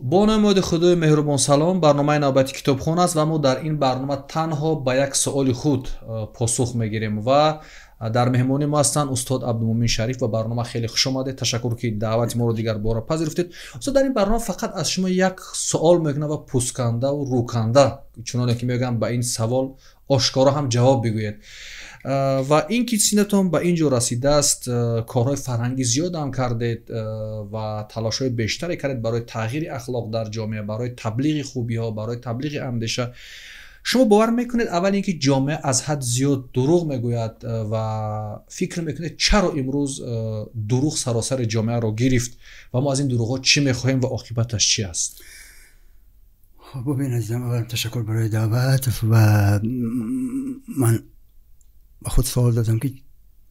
با نماد خدای مهربان سلام. برنامه نوبتی کتابخانه است و ما در این برنامه تنها به یک سوال خود پاسخ میگیریم و در مهمانی ما هستند استاد عبدالمومن شریف و برنامه خیلی خوش آمده. تشکر که دعوت ما رو دیگر بار پذیرفتید. استاد، در این برنامه فقط از شما یک سوال میکنه و پوسکنده و روکنده، چنانه که میگم به این سوال آشکارا هم جواب بگویید. و این که سینتون به اینجا رسیده است، کارهای فرهنگی زیاد هم کردید و تلاش‌های بیشتری کردید برای تغییر اخلاق در جامعه، برای تبلیغ خوبی ها، برای تبلیغ اندیشه. شما باور میکنید اول اینکه جامعه از حد زیاد دروغ میگوید و فکر میکنید چرا امروز دروغ سراسر جامعه را گرفت و ما از این دروغ ها چی میخواهیم و عاقبتش چی است؟ خب ببینید، اول تشکر برای دعوت و من با خود سوال دادم که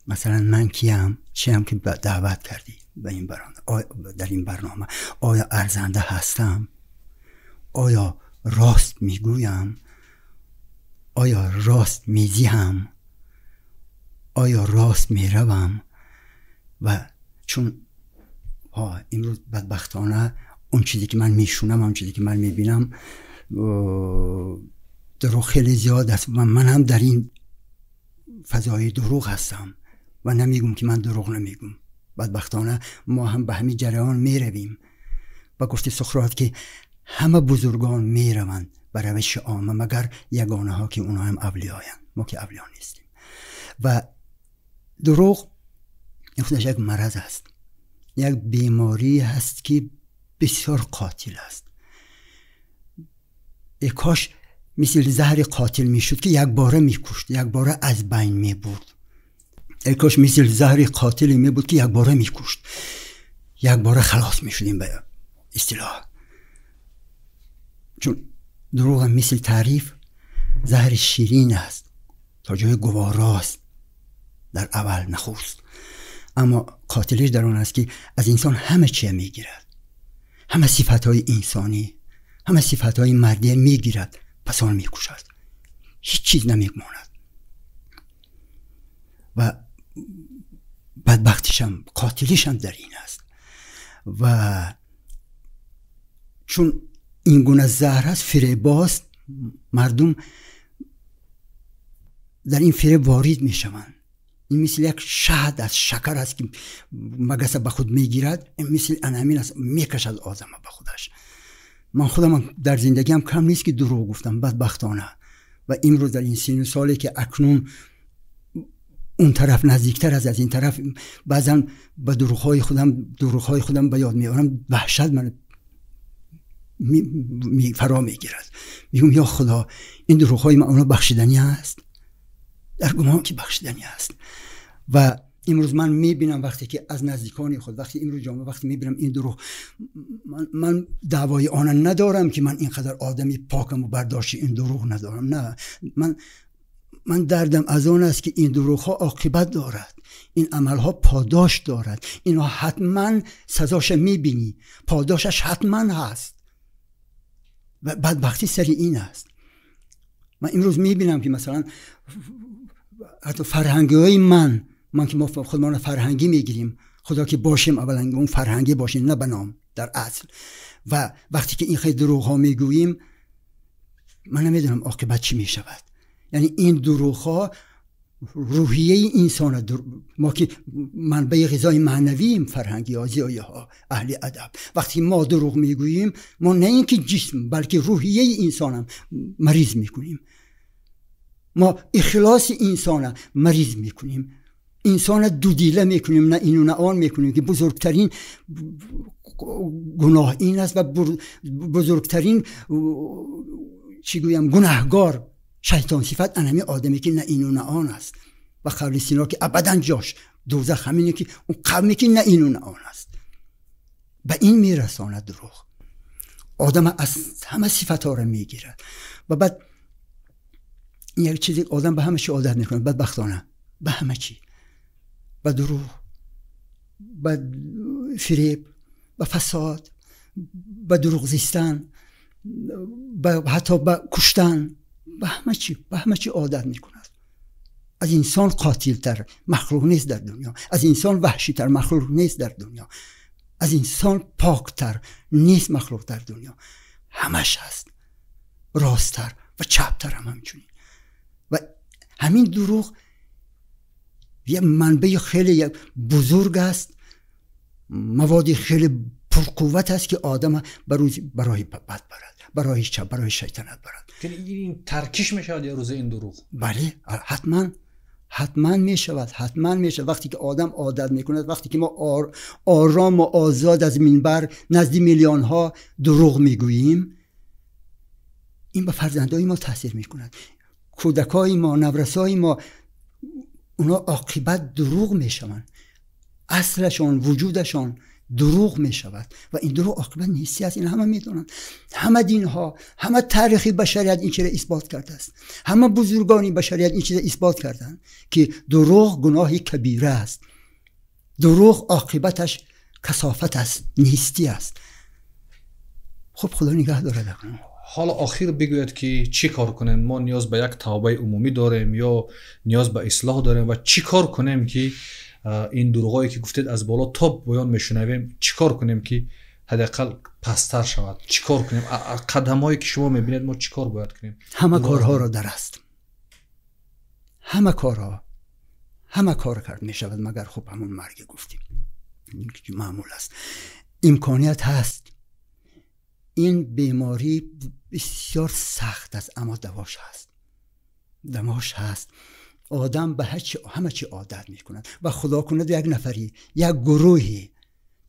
مثلا من کیم، چیم که دعوت کردی به این برنامه، در این برنامه آیا ارزنده هستم؟ آیا راست میگویم؟ آیا راست میزیم؟ آیا راست میروم؟ و چون امروز بدبختانه اون چیزی که من میشونم، اون چیزی که من میبینم دروغ خیلی زیاد است و من هم در این فضای دروغ هستم و نمیگم که من دروغ نمیگم. بدبختانه ما هم به همین جریان میرویم و گفت سقراط که همه بزرگان میروند به روش عامه مگر یگانه ها که اونا هم اولیایند، ما که اولیا نیستیم. و دروغ خودش یک مرض است، یک بیماری هست که بسیار قاتل است. ای کاش مثل زهر قاتل میشد که یک باره میکشت، یک باره از بین میبرد. ای کاش مثل زهر قاتل میبود که یک باره میکشت، یک باره خلاص میشدیم به اصطلاح. چون دروغ مثل تعریف زهر شیرین است تا جای گواراست در اول نخست، اما قاتلش در اون است که از انسان همه چیه میگیرد، همه صفتهای انسانی، همه صفتهای مردی میگیرد، پس آن میکشد، هیچ چیز نمیماند. و بدبختیش هم قاتلش هم در این است. و چون این گونه زهر است، فریباست، مردم در این فریب وارد میشوند. این مثل یک شهد از شکر است که مگس به خود میگیرد، این مثل انامین است، میکشد آدم به خودش. من خودم در زندگیم کم نیست که دروغ گفتم بدبختانه، و امروز در این سن و سالی که اکنون اون طرف نزدیکتر از این طرف، بعضا به دروغ‌های خودم به یاد میارم، وحشت من فرا میگیرد. میگم یا خدا، این دروغ‌های من اونا بخشیدنی است؟ در گمان که بخشیدنی است. و امروز من میبینم وقتی که از نزدیکانی خود، وقتی امروز جامعه، وقتی میبینم این دروغ، من دعوای آن ندارم که من اینقدر آدمی پاکم و برداشت این دروغ ندارم، نه. من دردم از آن است که این دروغ ها عاقبت دارد، این عمل ها پاداش دارد، اینا حتما سزاش میبینی، پاداشش حتما هست. و بدبختی سری این است. من امروز میبینم که مثلا حتی فرهنگی های من که ما خودمان فرهنگی میگیریم، خدا که باشیم اولا اون فرهنگی باشیم، نه بنام در اصل. و وقتی که این خیلی دروغ ها میگوییم، من نمیدونم عاقبت چی میشود. یعنی این دروغ ها روحیه انسان، ما که منبع غذای معنوی فرهنگی ها، زیایه ها، اهل ادب، وقتی ما دروغ میگوییم، ما نه اینکه جسم بلکه روحیه انسان هم مریض میکنیم. ما اخلاص انسان مریض میکنیم، انسان دودیله میکنیم، نه اینو نه آن میکنیم، که بزرگترین گناه این است و بزرگترین چی گویم گناهگار شیطان صفت انمی آدمی که نه اینو نه آن است. و قول سینا که ابدا جاش دوزخ همینه که اون قومی که نه اینو نه آن است. به این میرساند دروغ. آدم از همه صفت ها رو میگیرد و بعد این یک چیزی آدم به همه چی عادت میکنه، بدبختانه به همه چی، به دروغ، به فریب، به فساد، به دروغ زیستن، حتی به کشتن، به همه چی عادت میکند. از انسان قاتل تر مخلوق نیست در دنیا، از انسان وحشی تر مخلوق نیست در دنیا. از انسان پاکتر نیست مخلوق در دنیا. همش هست، راستتر و چپتر هم همچنین. و همین دروغ یه منبع خیلی بزرگ است، موادی خیلی پرقوت است که آدم برای بد برد، برای چپ، برای شیطنت برد. که این ترکیش میشود یه روز این دروغ؟ بله حتما می شود. وقتی که آدم عادت میکنه، وقتی که ما آرام و آزاد از منبر نزد میلیون ها دروغ میگوییم، این به فرزندای ما تاثیر میکند. کودکای ما، نورسای ما، اونا عاقبت دروغ میشوند، اصلشون، وجودشون دروغ میشود و این دروغ عاقبت نیستی است. این همه میدونن، همه دین ها، همه تاریخ بشریت این چیز اثبات کرده است، همه بزرگانی بشریت این چیز اثبات کردند که دروغ گناهی کبیره است، دروغ عاقبتش کثافت است، نیستی است. خب خدا نگه داره. حالا آخر بگوید که چی کار کنیم؟ ما نیاز به یک توبه عمومی داریم یا نیاز به اصلاح داریم و چی کار کنیم که این دروغایی که گفتید از بالا تا بیان میشنویم، چی کار کنیم که حداقل پستر شود؟ چی کار کنیم؟ قدمایی که شما میبینید ما چی کار باید کنیم؟ همه کارها را درست، همه کار کرد میشود مگر خب همون مرگ گفتیم این که معمول است. امکانیت هست. این بیماری بسیار سخت است اما دواش هست. آدم به همه چی عادت میکنند و خدا کند یک نفری، یک گروهی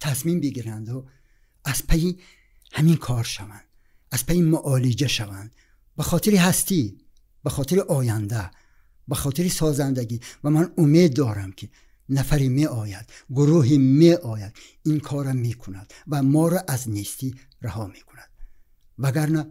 تصمیم بگیرند و از پی همین کار شوند، از پی معالجه شوند، به خاطر هستی، به خاطر آینده، به خاطر سازندگی. و من امید دارم که نفری می آید، گروهی می آید، این کار می کند و ما را از نیستی رها می کند، وگرنه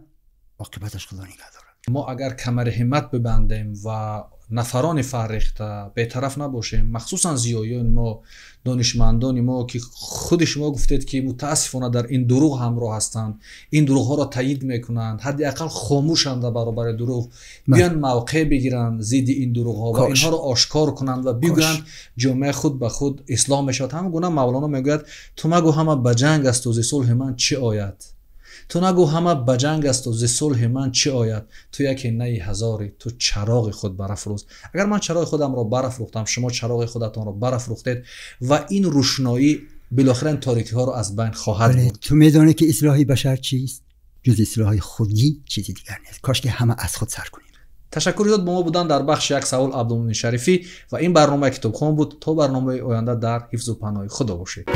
عاقبتش خدا نگه دارد. ما اگر کمر همت ببندیم و نفران فرهیخته بی‌طرف نباشیم، مخصوصا زیایان ما، دانشمندان ما که خود شما گفتید که متاسفانه در این دروغ همراه هستند، این دروغ ها را تایید میکنند، حداقل خاموشند در برابر دروغ، بیان موقع بگیرند ضد این دروغ ها و اینها را آشکار کنند و بگویند جامعه خود به خود اصلاح میشود. همون گونه مولانا میگوید تو مگو همه به جنگ است و ز صلح من چه آید، تو نگو همه به جنگ است و ز صلح من چه آید، تو یکی نی هزاری تو چراغ خود برافروز. اگر من چراغ خودم را برافروختم، شما چراغ خودتان را برافروختید و این روشنایی بالاخره این تاریکی ها را از بین خواهد برد. تو میدانی که اصلاح بشر چیست؟ جز اصلاح خودی چیزی دیگر نیست. کاش که همه از خود سر کنیم. تشکر زیاد با ما بودن در بخش یک سوال عبدالمومن شریفی و این برنامه کتابخوان بود. تا برنامه آینده در حفظ و پناه خدا باشید.